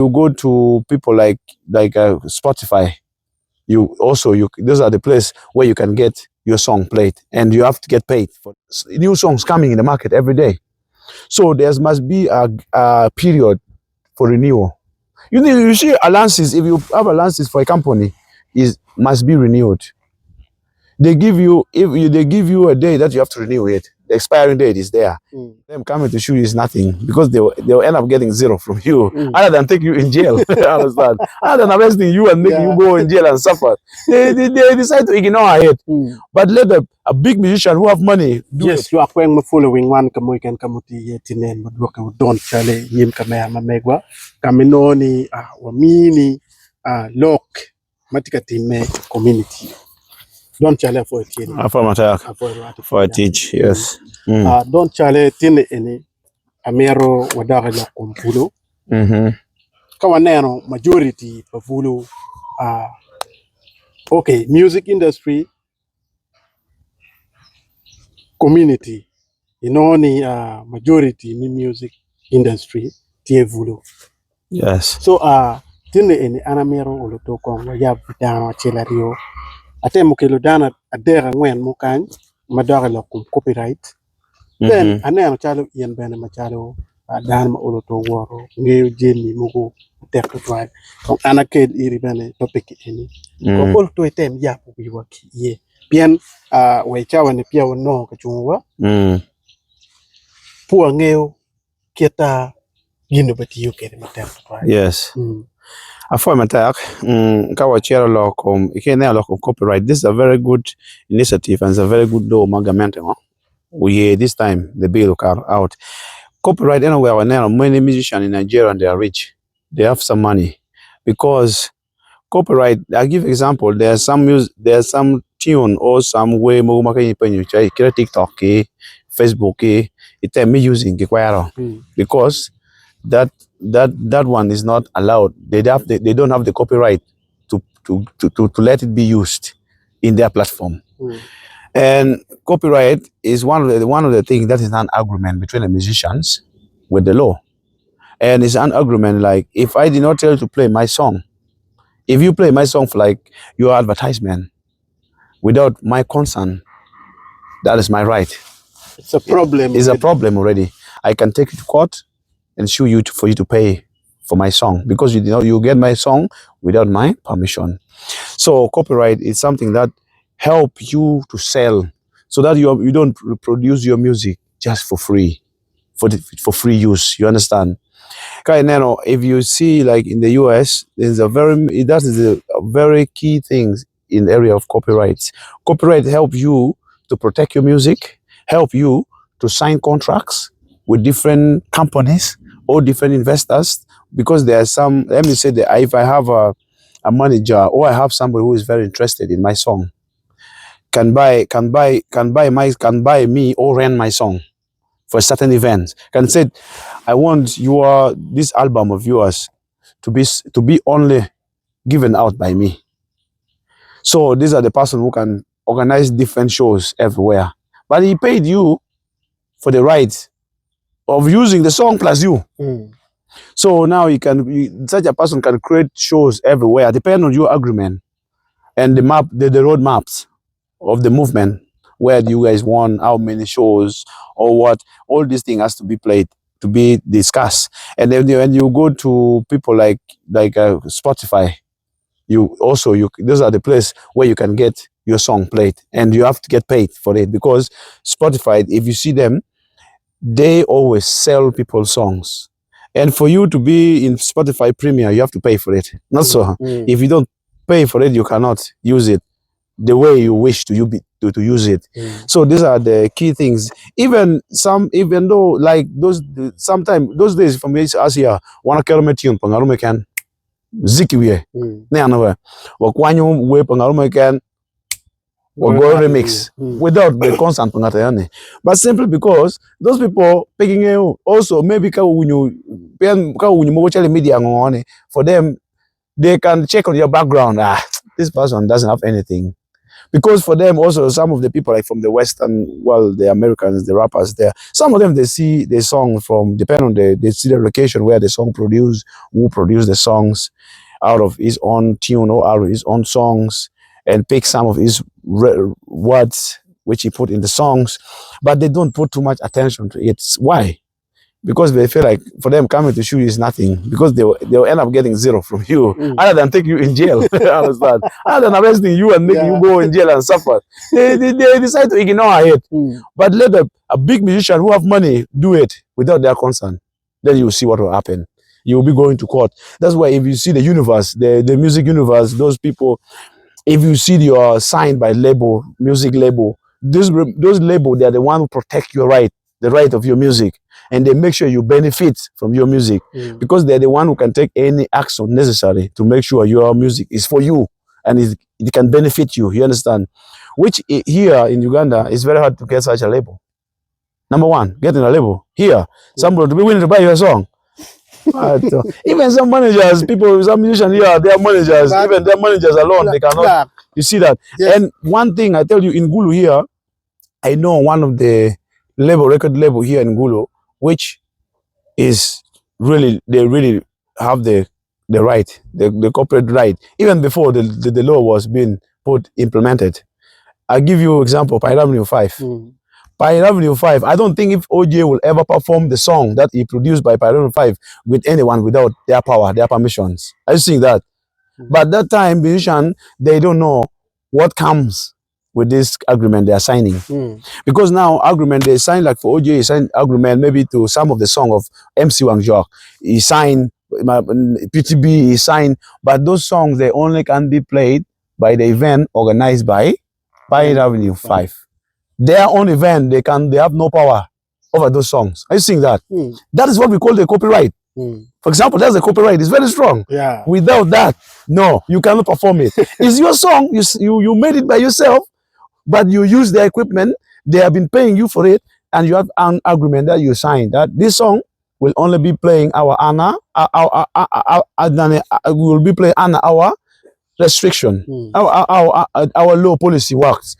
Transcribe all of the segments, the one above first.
You go to people like Spotify. Those are the place where you can get your song played, and you have to get paid for new songs coming in the market every day. So there must be a period for renewal. You see allowances. If you have allowances for a company, is must be renewed. They give you they give you a day that you have to renew it. The expiring date is there. Them coming to shoot is nothing because they'll end up getting zero from you, other than take you in jail. Understand? Other than arresting you and making you go in jail and suffer. They decide to ignore it. But let a big musician who have money do yes, it. you are going following one kamuikan kamuti yetinen madwaka don chale yim kamaya mamegwa kaminoni wamini lok matika time community don chale for tini For a teach, yes. don chale tini eni amero wadaga la kumpulo kawanero majority pavulo okay, music industry community inoni majority ni music industry tievulu. Yes. So tine eni anamero oloto kongo ya bidano chelario ate mukelo dana adera ngwen mukan madara la copyright. Then aneno chalo yen bene machalo dan ma oloto woro ngeyo jeni mugo tekto twai kon anakel iri bene topic eni ko oloto etem ya biwa ki ye bien we chawa ni pia wono kachungwa pu ngeo keta yino batiyo kere matekto twai. Yes. After my attack, copyright. This is a very good initiative and it's a very good law magament. We this time the bill car out. Copyright anywhere or now, many musicians in Nigeria and they are rich. They have some money. Because copyright, I'll give example, there's some tune or some way TikTok, Facebook, it me using because that one is not allowed. They don't have the copyright to let it be used in their platform. And copyright is one of the things that is an agreement between the musicians with the law. And it's an agreement like if I did not tell you to play my song, if you play my song for like your advertisement without my consent, that is my right. It's a problem. It's a problem already. I can take you to court and sue you for you to pay for my song because you get my song without my permission. So copyright is something that help you to sell so that you don't reproduce your music just for free, for free use. You understand? If you see like in the US, that is a very key thing in the area of copyrights. Copyright help you to protect your music, help you to sign contracts with different companies or different investors, because there are some, let me say that if I have a manager or I have somebody who is very interested in my song, can buy me or rent my song for a certain event, can say, I want this album of yours to be only given out by me. So these are the person who can organize different shows everywhere. But he paid you for the right of using the song plus you. So now such a person can create shows everywhere, depending on your agreement and the road maps of the movement, where you guys want, how many shows or what. All these things has to be played, to be discussed. And then when you go to people like Spotify, those are the place where you can get your song played, and you have to get paid for it, because Spotify, if you see them, they always sell people's songs. And for you to be in Spotify Premium, you have to pay for it. Not so. If you don't pay for it, you cannot use it the way you wish to use it. So these are the key things. Even though like sometimes those days from us here, one kilometer tune pangarume can ziki we. Ne anawe. Wakwanyo we pangarume can or go remix without the consent pangatayane. But simply because those people picking you also maybe media for them, they can check on your background. This person doesn't have anything. Because for them also, some of the people like from the Western, well, the Americans, the rappers there, some of them, they see the song from, depend on they see the location where the song produced, who produced the songs out of his own tune or out of his own songs, and pick some of his words which he put in the songs, but they don't put too much attention to it. Why? Because they feel like for them coming to shoot is nothing, because they'll end up getting zero from you, other than take you in jail. Understand? Other than arresting you and making you go in jail and suffer. They decide to ignore it. But let a big musician who have money do it without their consent. Then you will see what will happen. You will be going to court. That's why if you see the universe, the music universe, those people, if you see you're signed by label, music label, those label, they're the one who protect your right, the right of your music, and they make sure you benefit from your music, because they're the one who can take any action necessary to make sure your music is for you and it can benefit you. You understand? Which here in Uganda is very hard to get such a label. Number one, getting a label here, somebody to be willing to buy your song. Even some managers, people, some musicians here, their managers, even their managers alone, they cannot. You see that? Yes. And one thing I tell you, in Gulu here, I know one of the record label here in Gulu, which is really, they really have the right, the corporate right, even before the law was being implemented. I'll give you an example, Pirate Avenue 5. Pirate Avenue 5, I don't think if OJ will ever perform the song that he produced by Pirate Avenue 5 with anyone without their power, their permissions. I think that. But that time, musician, they don't know what comes with this agreement they are signing. Because now agreement, they sign, like for OJ, he signed agreement maybe to some of the song of MC Wang Jock. He signed, PTB, he signed, but those songs, they only can be played by the event organized by Pirate Avenue 5. Their own event, they have no power over those songs. I think that. That is what we call the copyright. For example, that's the copyright. It's very strong. Yeah. Without that, no, you cannot perform it. It's your song. You made it by yourself, but you use the equipment. They have been paying you for it, and you have an agreement that you signed that this song will only be playing our Anna. We will be playing Anna our restriction. Our law policy works.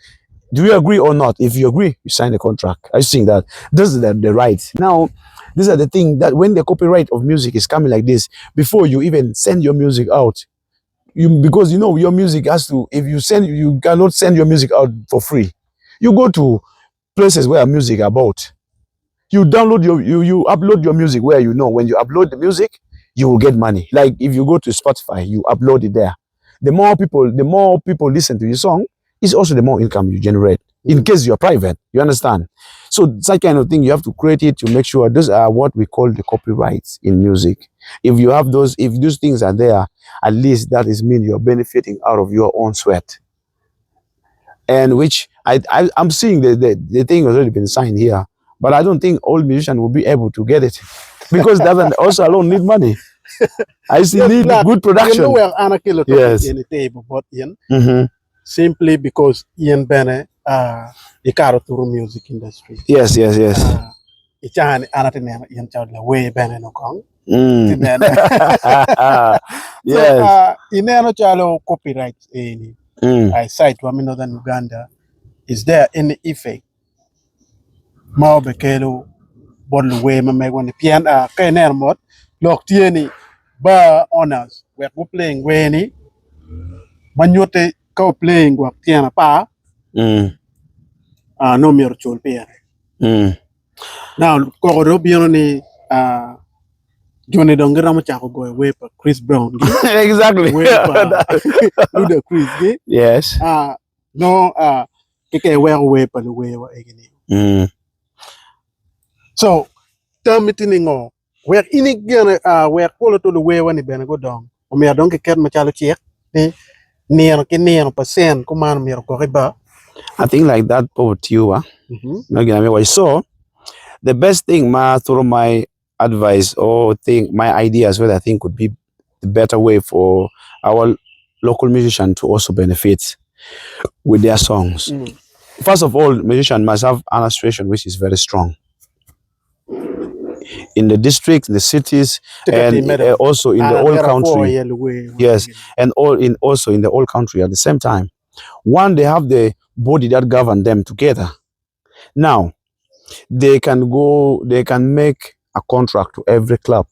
Do you agree or not? If you agree, you sign the contract. I think that this is the right. Now, these are the things that when the copyright of music is coming like this, before you even send your music out, because you know your music has to, if you cannot send your music out for free. You go to places where music are bought. You download you upload your music where you know when you upload the music, you will get money. Like if you go to Spotify, you upload it there. The more people listen to your song, it's also the more income you generate. In case you're private, you understand? So that kind of thing, you have to create it to make sure those are what we call the copyrights in music. If you have those, if those things are there, at least that is mean you're benefiting out of your own sweat. And which I'm seeing the thing has already been signed here, but I don't think all musicians will be able to get it because that also alone need money. I still need good production. You know, Anna Kilo in the table, but simply because Ian Bene the Karoturu music industry. Yes. Ichan Anatin Ian Child way Bene no Kong. Yes. Inano Chalo copyright any I cite Wami Northern Uganda. Is there any effect? Mao Bekelo Bodlu way Mamegwan Pian Kainer Mot Lok Tieni Ba honors we're playing Weni Manyote ko playing guap tiana pa no mir chul pere now ko ro biano ni Johnny Dongira mo chako go way pa Chris Brown exactly way pa Luda Chris yes no keke way pa the way wa egini so termitingo where ini gana where ko to the way wani ben go dong o me don ke ket ma chalo chiek ni near percent kuman mir ko riba. I think like that poverty so the best thing through my advice or my ideas what I think would be the better way for our local musicians to also benefit with their songs. First of all, musician must have an administration which is very strong in the districts, the cities, and also in the whole country. Yes, and also in the whole country at the same time. One, they have the body that govern them together. Now, they can make a contract to every club.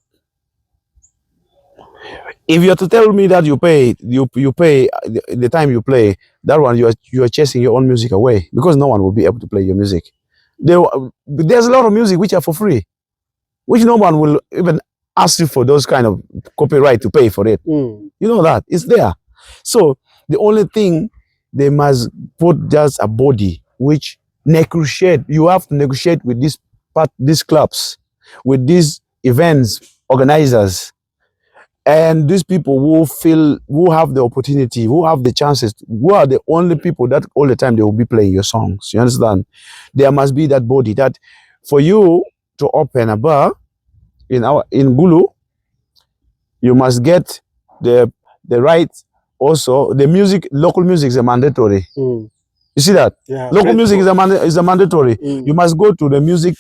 If you are to tell me that you pay the time you play, that one you are chasing your own music away because no one will be able to play your music. There's a lot of music which are for free, which no one will even ask you for those kind of copyright to pay for it. You know that it's there. So the only thing they must put just a body which negotiate. You have to negotiate with these clubs, with these events organizers, and these people who have the opportunity, who have the chances, who are the only people that all the time they will be playing your songs. You understand? There must be that body that for you to open a bar in Gulu, you must get the right. Also, the music, local music is a mandatory. You see that? Yeah, local music is a mandatory. You must go to the music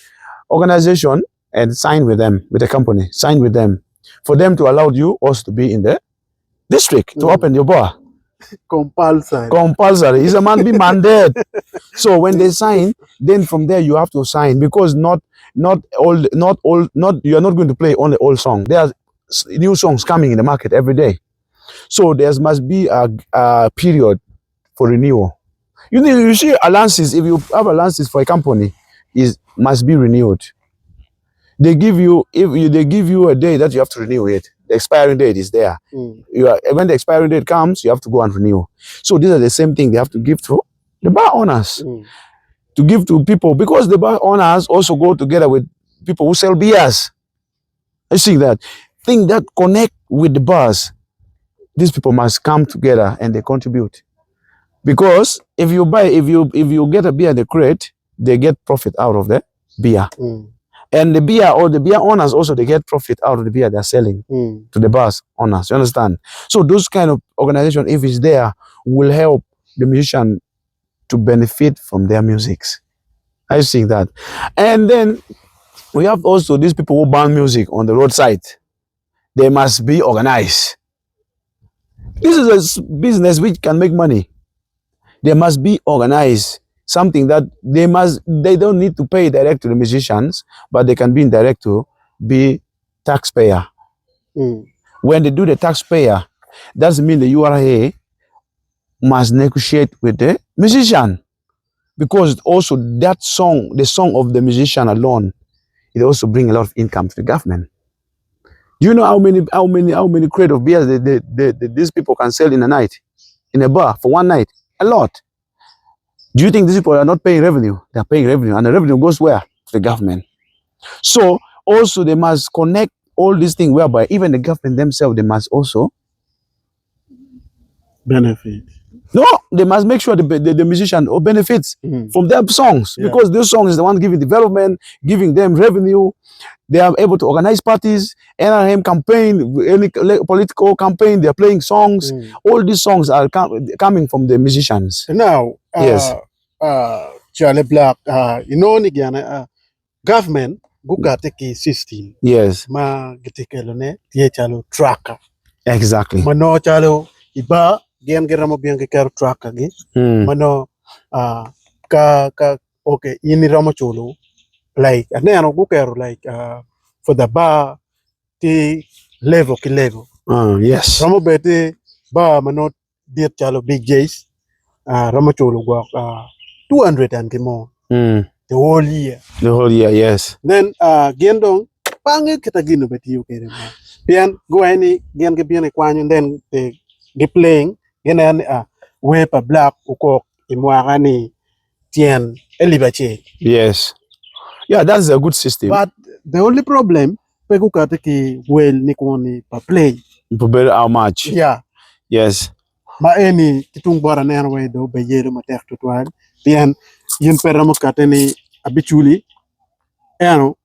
organization and sign with them, with the company, sign with them, for them to allow you also to be in the district to open your bar. Compulsory. Compulsory. It's a mandate. So when they sign, then from there you have to sign, because you are not going to play only old song. There are new songs coming in the market every day. So there must be a period for renewal. You see allowances. If you have allowances for a company, must be renewed. They give you a day that you have to renew it. The expiring date is there. When the expiring date comes, you have to go and renew. So these are the same thing they have to give to the bar owners, to give to people, because the bar owners also go together with people who sell beers. You see that thing that connect with the bars. These people must come together and they contribute. Because if you get a beer in the crate, they get profit out of the beer. And the beer owners also, they get profit out of the beer they're selling to the bars owners. You understand? So those kind of organization, if it's there, will help the musician to benefit from their musics. I see that. And then we have also these people who ban music on the roadside. They must be organized. This is a business which can make money. They must be organized. Something that they don't need to pay direct to the musicians, but they can be indirect to be taxpayer. When they do the taxpayer, that means the URA must negotiate with the musician, because also that song, the song of the musician alone, it also brings a lot of income to the government. Do you know how many crate of beers these people can sell in a night, in a bar for one night? A lot. Do you think these people are not paying revenue? They are paying revenue, and the revenue goes where? To the government. So also they must connect all these things, whereby even the government themselves, they must also benefit. No, they must make sure the musician benefits from their songs, because those songs is the one giving development, giving them revenue. They are able to organize parties, NRM campaign, any political campaign. They are playing songs. All these songs are coming from the musicians. Now, yes, Charlie Black, government buka teki system. Yes, Ma gitikelone tie chalo tracker. Exactly. Mano chalo iba gen geramo biang ke karo tracker gi. Mano okay ini ramo cholo. Like ano bukero like for the bar the level ki level. Yes. Ramo bete bar mano diet chalo big J's ramo cholo go 200 and more. The whole year. The whole year, yes. Then gendong pange kita gino beti you kere. Pian go any gen ke pian kwanyo, then they playing gen wepa black uko imwagani tien elibache. Yes. Yeah, that's a good system. But the only problem, pegu kateki well nikwani pa play. Better how much? Yeah. Yes. Ma any kitung bara na way do be yero ma tek tutwan. Pian yin peramo kateni habitually. Ano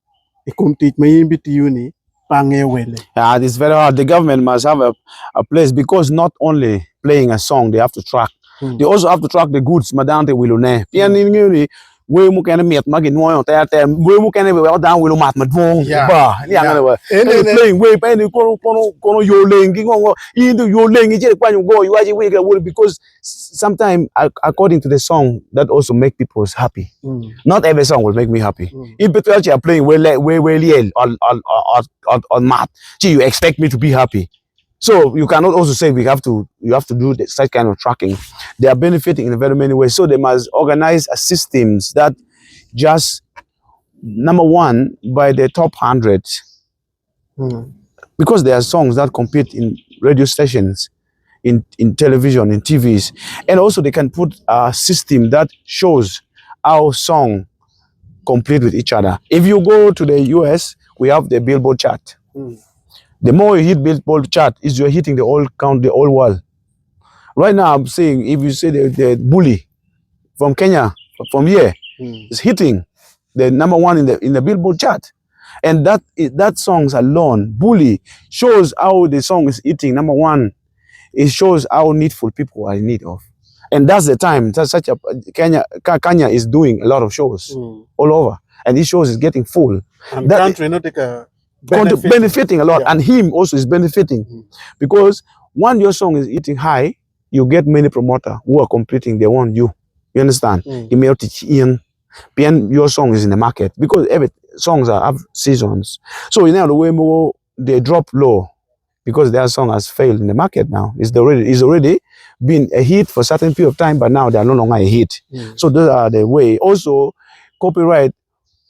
ikum teach me yin biti uni pange wele. Yeah, it's very hard. The government must have a place, because not only playing a song, they have to track. They also have to track the goods. Madante wilune. Pian we mu kene miet ma gin moyo ta we mu kene we down we mat ma dwong ba ni anga we playing we pa ni kono yo lengi ngo into yo lengi je kwa go you aji we because sometimes according to the song that also make people happy. Not every song will make me happy. If people are playing we on mat, you expect me to be happy. So you cannot also say you have to do such kind of tracking. They are benefiting in very many ways. So they must organize systems that just number one by the top 100, because there are songs that compete in radio stations, in television, in TVs, and also they can put a system that shows our song compete with each other. If you go to the US, we have the Billboard chart. The more you hit Billboard chart, is you're hitting the whole world. Right now, I'm saying if you say the Bully from Kenya, from here, is hitting the number one in the Billboard chart, and that songs alone, Bully, shows how the song is hitting number one. It shows how needful people are in need of, and that's the time. That's such a Kenya is doing a lot of shows all over, and these shows is getting full. And that country not take a benefiting a lot, and him also is benefiting because when your song is hitting high, you get many promoters who are competing. They want you. You understand? Your song is in the market because every songs have seasons. So you know the way more they drop low because their song has failed in the market now. It's already been a hit for a certain period of time, but now they are no longer a hit. So those are the way. Also, copyright.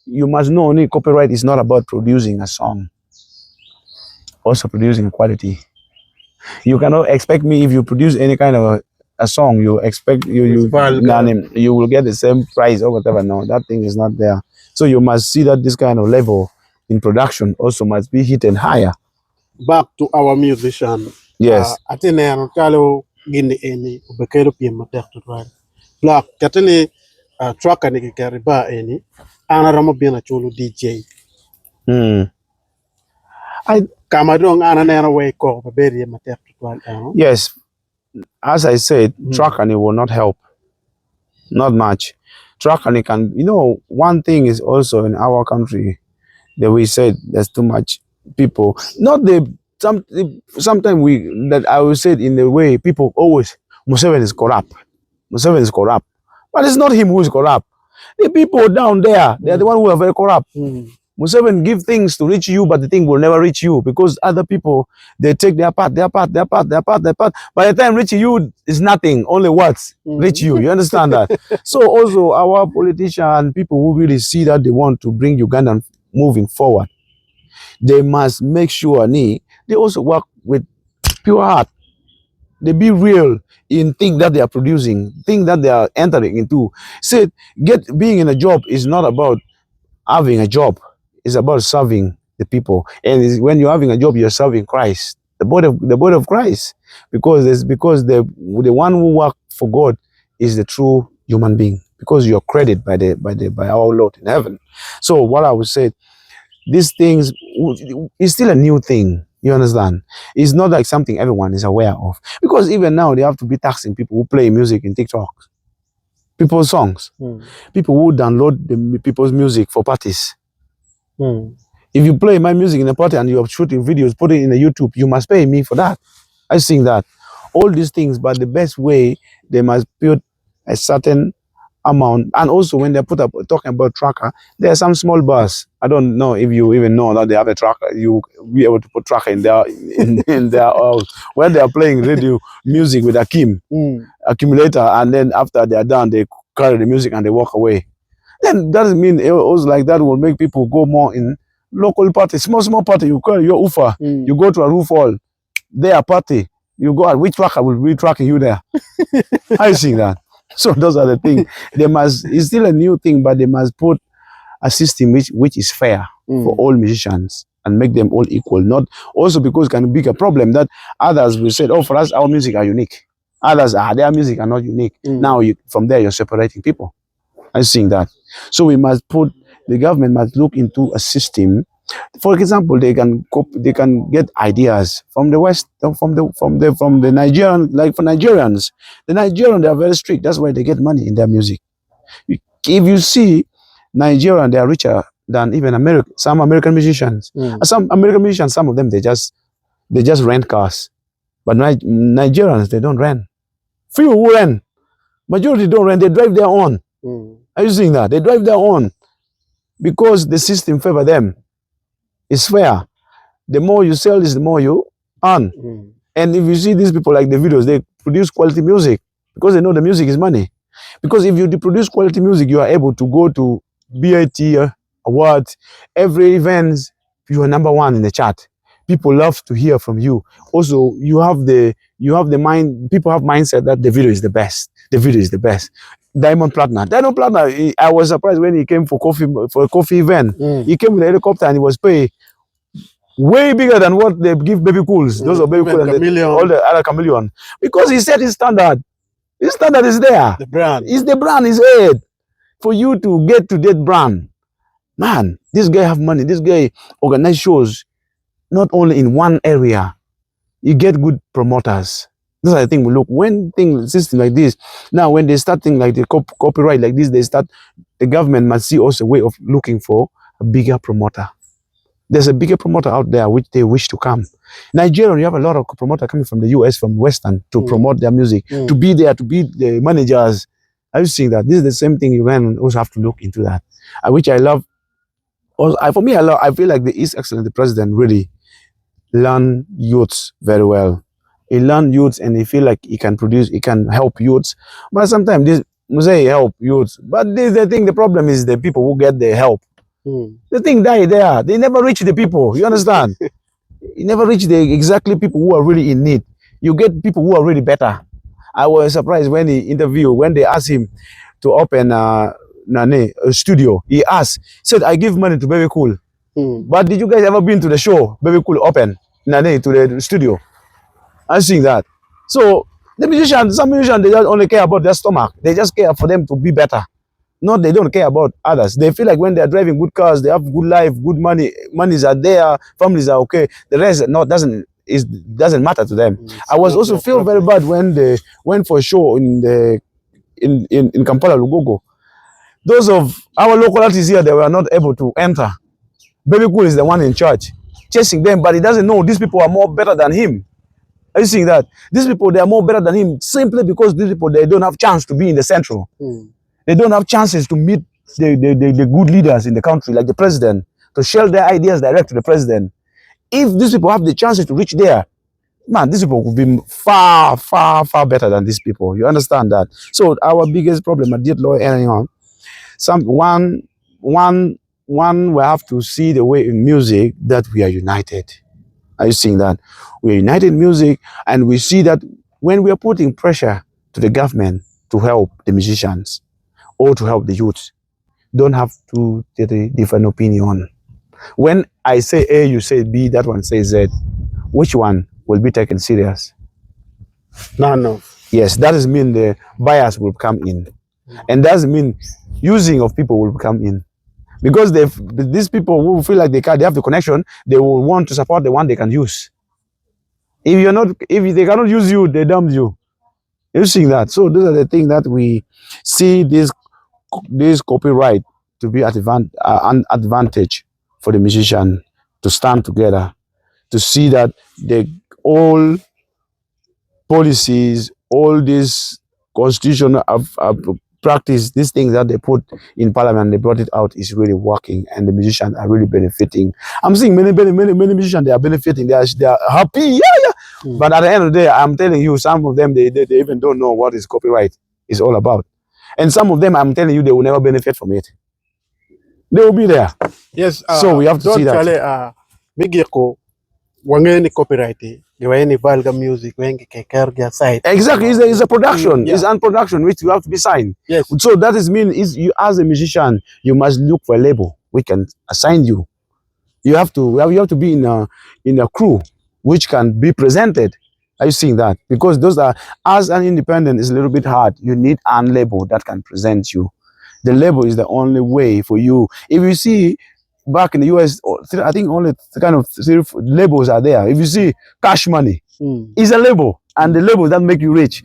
You must know only copyright is not about producing a song, also producing quality. You cannot expect me if you produce any kind of a song, you expect you will get the same price or whatever. No, that thing is not there. So you must see that this kind of level in production also must be hit and higher. Back to our musician. Yes. I think I am kalo gini eni ubekero pia matekto right. Black katani track ani kikariba eni ana ramo bina chulu DJ. I kamadong ana nena way ko baberi matekto right. Yes. As I said, track and it will not help. Not much. Track and it can, one thing is also in our country that we said there's too much people. Not the sometimes that I will say it in the way people always Museveni is corrupt. Museveni is corrupt. But it's not him who is corrupt. The people down there, they're the one who are very corrupt. Museveni give things to reach you, but the thing will never reach you because other people, they take their part. By the time reaching you is nothing, only words reach you. You understand that? So also our politicians, people who really see that they want to bring Uganda moving forward, they must make sure they also work with pure heart. They be real in things that they are producing, things that they are entering into. Say, being in a job is not about having a job. It's about serving the people. And when you're having a job, you're serving Christ, the body of Christ, because the one who works for God is the true human being, because you're credited by our Lord in heaven. So what I would say, these things is still a new thing. You understand? It's not like something everyone is aware of, because even now they have to be taxing people who play music in TikTok, people's songs, people who download the people's music for parties. If you play my music in a party and you're shooting videos, put it in the YouTube, you must pay me for that. I think that all these things, but the best way, they must put a certain amount. And also when they're talking about tracker, there are some small bars. I don't know if you even know that they have a tracker. You be able to put tracker in their when they are playing radio music with accumulator, and then after they are done, they carry the music and they walk away. Then that doesn't mean it was like that will make people go more in local party, small party. You call your UFA, you go to a roof hall, their party, you go at which tracker will be tracking you there. I see that. So those are the things. It's still a new thing, but they must put a system which is fair for all musicians and make them all equal. Not also because it can be a problem that others will say, oh, for us, our music are unique. Others, their music are not unique. Now from there, you're separating people. I think that. So the government must look into a system. For example, they can get ideas from the West, from the Nigerian, like for Nigerians. The Nigerians, they are very strict. That's why they get money in their music. If you see Nigerian, they are richer than even some American musicians. Some American musicians, some of them they just rent cars. But Nigerians, they don't rent. Few who rent. Majority don't rent, they drive their own. Are you seeing that? They drive their own because the system favor them. It's fair. The more you sell is the more you earn. And if you see these people like the videos, they produce quality music because they know the music is money. Because if you produce quality music, you are able to go to BIT awards, every event, you are #1 in the chart. People love to hear from you. Also, you have the mind. People have mindset that the video is the best. The video is the best. Diamond Platinum. I was surprised when he came for a coffee event. He came with a helicopter and he was paid way bigger than what they give Baby Cools. Those are Baby Cool and all the other Chameleon. Because he set his standard. His standard is there. The brand. It's the brand is it. For you to get to that brand, man, this guy have money. This guy organize shows, not only in one area. You get good promoters. This is the thing we look. When things system like this, now when they start things like the copyright like this, the government must see also a way of looking for a bigger promoter. There's a bigger promoter out there which they wish to come. Nigeria, you have a lot of promoters coming from the US, from Western, to promote their music, to be there, to be the managers. Are you seeing that? This is the same thing. You can also have to look into that, which I love. Also, for me, I feel like the East Excellent, the president, really learn youths very well. He learn youths and he feel like he can help youths. But sometimes this say help youths. But this the thing, the problem is the people who get the help. The thing die there. They never reach the people. You understand? You never reach the exactly people who are really in need. You get people who are really better. I was surprised when they asked him to open a studio. He said, I give money to Baby Cool. But did you guys ever been to the show Baby Cool open to the studio? I'm seeing that. So some musicians, they just only care about their stomach. They just care for them to be better. No, they don't care about others. They feel like when they're driving good cars, they have good life, good money, monies are there, families are okay. The rest doesn't matter to them. I was also feel very bad when they went for a show in Kampala, Lugogo. Those of our local artists here, they were not able to enter. Baby Cool is the one in charge, chasing them, but he doesn't know these people are more better than him. Are you seeing that? These people, they are more better than him simply because these people, they don't have chance to be in the central. They don't have chances to meet the good leaders in the country, like the president, to share their ideas direct to the president. If these people have the chances to reach there, man, these people could be far, far, far better than these people. You understand that? So our biggest problem at Diet Law, we have to see the way in music that we are united. Are you seeing that? We are united in music, and we see that when we are putting pressure to the government to help the musicians or to help the youth, don't have to get a different opinion. When I say A, you say B, that one says Z. Which one will be taken serious? No. Yes, that does mean the bias will come in. And that does mean using of people will come in. Because these people who feel like they have the connection, they will want to support the one they can use. If they cannot use you, they dump you. You're seeing that. So those are the things that we see this copyright to be an advantage for the musician to stand together, to see that all policies, all this constitution of practice, these things that they put in parliament, they brought it out, is really working, and the musicians are really benefiting. I'm seeing many musicians, they are benefiting, they are happy, But at the end of the day, I'm telling you, some of them, they even don't know what is copyright is all about. And some of them, I'm telling you, they will never benefit from it. They will be there. Yes. So we have to see that. Copyright. Music, exactly, it's a production, it's an production which you have to be signed. Yes. So that is mean is you as a musician, you must look for a label we can assign you. You have to be in a crew which can be presented. Are you seeing that? Because those are, as an independent, is a little bit hard. You need a label that can present you. The label is the only way for you. If you see back in the US, I think only kind of 3 labels are there. If you see Cash Money, is a label, and the label that make you rich.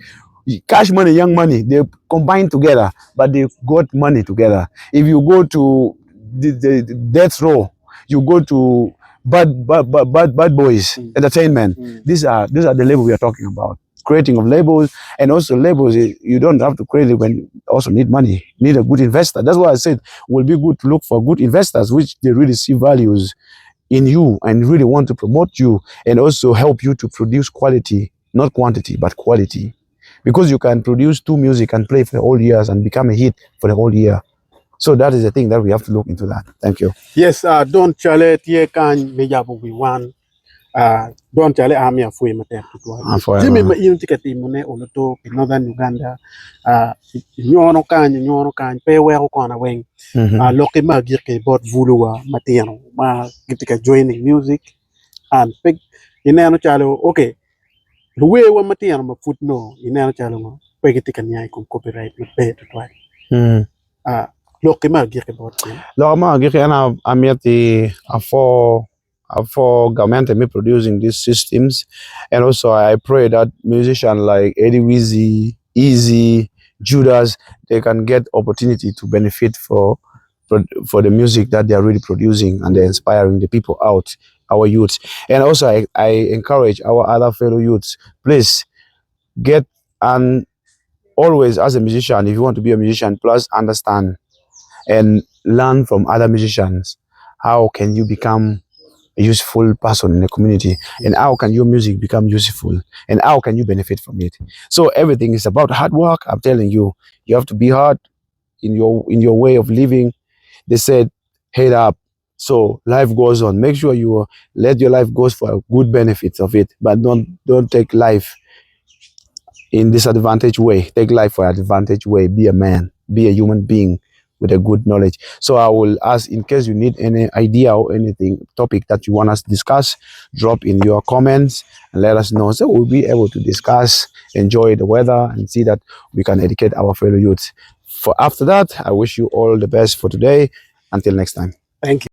cash money, young money, they combine together, but they got money together. If you go to the death row, you go to bad boys entertainment. These are the labels we are talking about. Creating of labels, and also labels, you don't have to create it when you also need money, need a good investor. That's why I said it will be good to look for good investors which they really see values in you and really want to promote you and also help you to produce quality, not quantity, but quality. Because you can produce two music and play for the whole years and become a hit for the whole year. So that is the thing that we have to look into that. Thank you. Yes, don't chale tie kan meja bu we wan. Don't chale ami afu mater tutwa. Jimmy ma inu tikati mune oloto in northern Uganda. Nyono kan pe we ko na weng. Loki ma girke bot vuluwa mateno ma gitika joining music and pick ineno chale okay. Luwe wa mateno ma footno ineno chale ma pe gitika nyai kum copyright ma pe tutwa. Loki ma girke bot. Lama giki ana amiati for government me producing these systems, and also I pray that musicians like Eddy, Wizzy, Eezzy, Judas, they can get opportunity to benefit for the music that they are really producing, and they're inspiring the people out, our youths. And also I encourage our other fellow youths, please get, and always as a musician, if you want to be a musician, plus understand and learn from other musicians. How can you become a useful person in the community, and how can your music become useful, and how can you benefit from it? So everything is about hard work. I'm telling you, you have to be hard in your way of living. They said head up, so life goes on. Make sure you let your life goes for good benefits of it, but don't take life in disadvantage way. Take life for advantage way. Be a man, be a human being with a good knowledge. So I will ask, in case you need any idea or anything topic that you want us to discuss, drop in your comments and let us know, so we'll be able to discuss, enjoy the weather, and see that we can educate our fellow youths. For after that, I wish you all the best for today. Until next time. Thank you.